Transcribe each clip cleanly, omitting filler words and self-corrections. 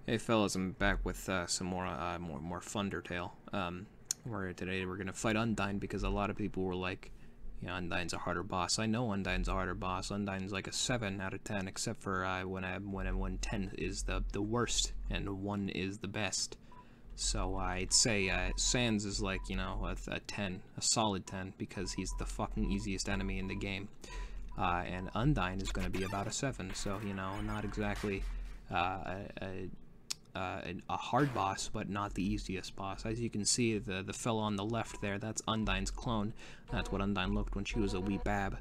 Hey fellas, I'm back with some more Thundertale. Where today we're gonna fight Undyne because a lot of people were like, "Yeah, Undyne's a harder boss." I know Undyne's a harder boss. Undyne's like a 7 out of 10, except for when 10 is the worst and 1 is the best. So I'd say Sans is like a 10, a solid 10, because he's the fucking easiest enemy in the game. And Undyne is gonna be about a 7, so not exactly a hard boss, but not the easiest boss. As you can see, the fella on the left there, that's Undyne's clone. That's what Undyne looked when she was a wee bab.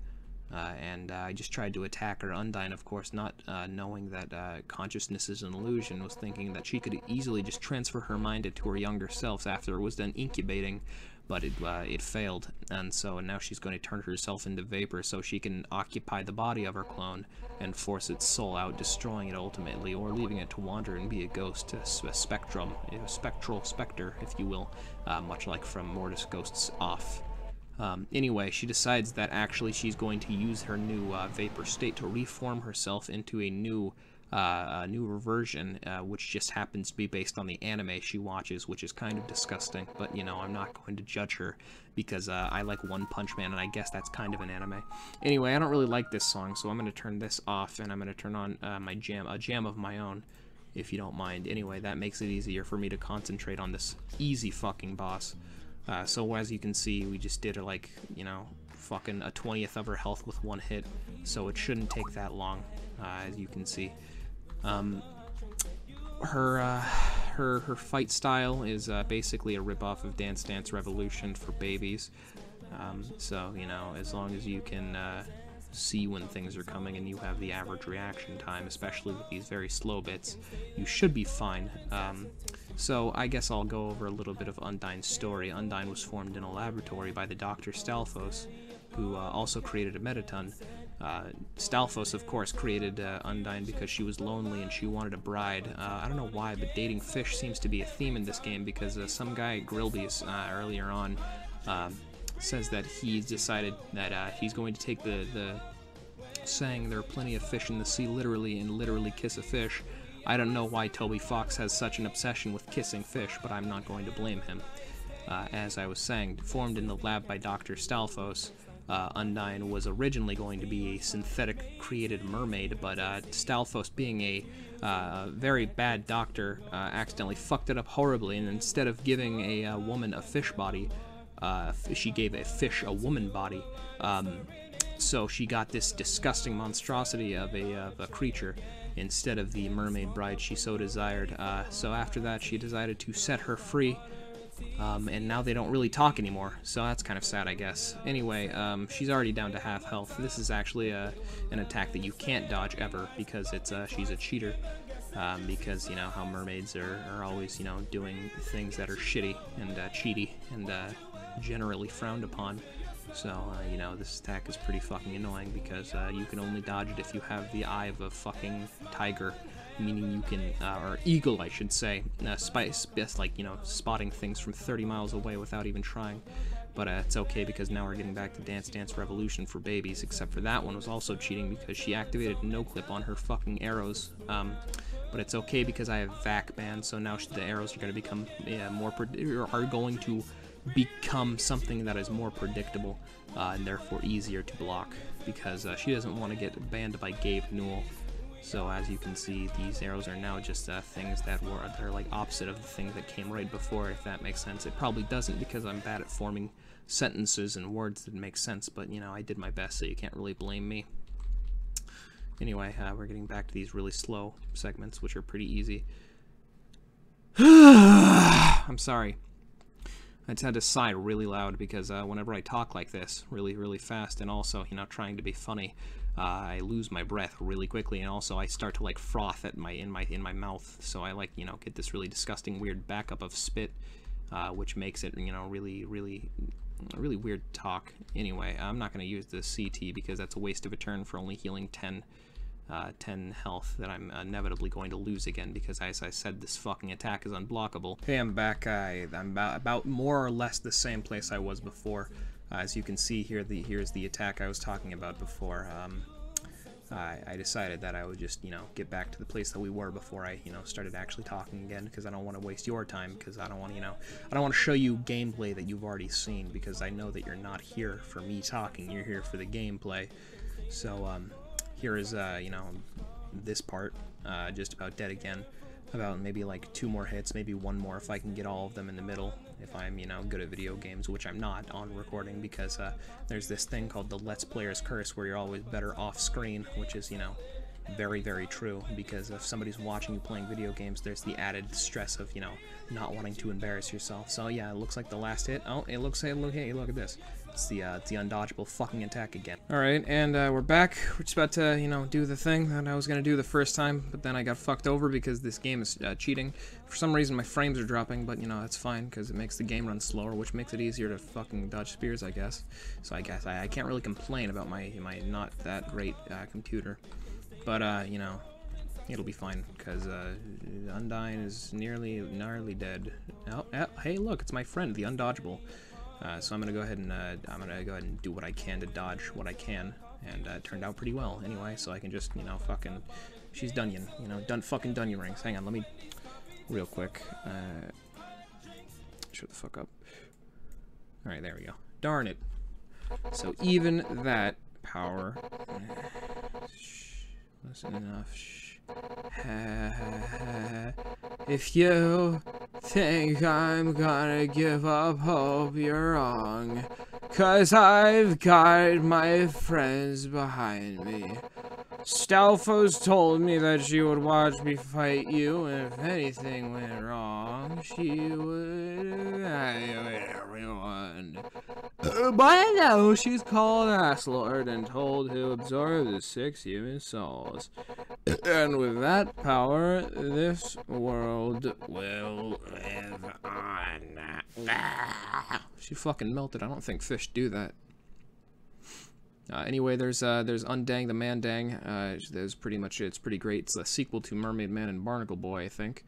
And I just tried to attack her. Undyne, of course, not knowing that consciousness is an illusion, was thinking that she could easily just transfer her mind into her younger self after it was done incubating, but it failed, and so now she's going to turn herself into vapor so she can occupy the body of her clone and force its soul out, destroying it ultimately, or leaving it to wander and be a ghost, a spectrum, a spectral specter, if you will, much like from Mortis Ghosts Off. Anyway, she decides that actually she's going to use her new vapor state to reform herself into a newer version, which just happens to be based on the anime she watches, which is kind of disgusting, but I'm not going to judge her because I like One Punch Man, and I guess that's kind of an anime. Anyway, I don't really like this song, so I'm going to turn this off, and I'm going to turn on a jam of my own, if you don't mind. Anyway, that makes it easier for me to concentrate on this easy fucking boss. So as you can see, we just did fucking a 20th of her health with one hit, so it shouldn't take that long, as you can see. Her fight style is basically a ripoff of Dance Dance Revolution for babies. So as long as you can see when things are coming and you have the average reaction time, especially with these very slow bits, you should be fine. So I guess I'll go over a little bit of Undyne's story. Undyne was formed in a laboratory by the Dr. Stalfos, who also created a Metaton. Stalfos, of course, created Undyne because she was lonely and she wanted a bride. I don't know why, but dating fish seems to be a theme in this game, because some guy, Grilby's, earlier on, says that he's decided that he's going to take the saying, "There are plenty of fish in the sea," literally, and literally kiss a fish. I don't know why Toby Fox has such an obsession with kissing fish, but I'm not going to blame him. As I was saying, formed in the lab by Dr. Stalfos, Undyne was originally going to be a synthetic created mermaid, but Stalfos, being a very bad doctor, accidentally fucked it up horribly, and instead of giving a woman a fish body, she gave a fish a woman body. So she got this disgusting monstrosity of a creature instead of the mermaid bride she so desired. So after that, she decided to set her free. And now they don't really talk anymore, so that's kind of sad, I guess. Anyway, she's already down to half health. This is actually an attack that you can't dodge ever, because she's a cheater. Because how mermaids are always doing things that are shitty and cheaty and generally frowned upon. So this attack is pretty fucking annoying, because you can only dodge it if you have the eye of a fucking tiger, meaning you can, or eagle I should say, spotting things from 30 miles away without even trying. But it's okay, because now we're getting back to Dance Dance Revolution for babies, except for that one was also cheating because she activated no clip on her fucking arrows. But it's okay because I have VAC banned, so now the arrows are going to become become something that is more predictable, and therefore easier to block, because she doesn't want to get banned by Gabe Newell. So as you can see, these arrows are now just things they're like opposite of the thing that came right before, if that makes sense. It probably doesn't, because I'm bad at forming sentences and words that make sense, but I did my best, so you can't really blame me. Anyway, we're getting back to these really slow segments, which are pretty easy. I'm sorry. I just had to sigh really loud, because whenever I talk like this, really, really fast, and also, trying to be funny, I lose my breath really quickly, and also I start to froth in my mouth. So I get this really disgusting, weird backup of spit, which makes it really, really, really weird talk. Anyway, I'm not going to use the CT because that's a waste of a turn for only healing 10 health that I'm inevitably going to lose again, because as I said, this fucking attack is unblockable. Hey, I'm back. I'm about more or less the same place I was before. As you can see here, here's the attack I was talking about before. I decided that I would just, you know, get back to the place that we were before I, you know, started actually talking again, because I don't want to waste your time, because I don't want to, you know, I don't want to show you gameplay that you've already seen, because I know that you're not here for me talking, you're here for the gameplay. So, here is, you know, this part, just about dead again. About maybe like 2 more hits, maybe 1 more if I can get all of them in the middle, if I'm, you know, good at video games, which I'm not on recording, because there's this thing called the Let's Player's Curse, where you're always better off screen, which is, you know, very, very true, because if somebody's watching you playing video games, there's the added stress of, you know, not wanting to embarrass yourself. So yeah, it looks like the last hit. Oh, it looks, hey, look at this. It's the undodgeable fucking attack again. Alright, and we're back. We're just about to, you know, do the thing that I was gonna do the first time, but then I got fucked over because this game is cheating. For some reason my frames are dropping, but, you know, that's fine, because it makes the game run slower, which makes it easier to fucking dodge spears, I guess. So I guess I can't really complain about my not that great computer. But, you know, it'll be fine, because Undy is nearly dead. Oh, hey, look, it's my friend, the undodgeable. So I'm gonna go ahead and do what I can to dodge what I can, and it turned out pretty well anyway. So I can just, you know, fucking, she's Dunyan, you know, fucking Dunyan rings. Hang on, let me, real quick, shut the fuck up. All right, there we go. Darn it. So even that power. Listen enough. If you think I'm gonna give up hope, you're wrong. 'Cause I've got my friends behind me. Stalfo's told me that she would watch me fight you, and if anything went wrong, she would evaluate everyone. By now, she's called Asslord and told to absorb the 6 human souls. And with that power, this world will live on. She fucking melted. I don't think fish do that. Anyway, there's Undang the Mandang. There's pretty much it. It's pretty great. It's the sequel to Mermaid Man and Barnacle Boy, I think.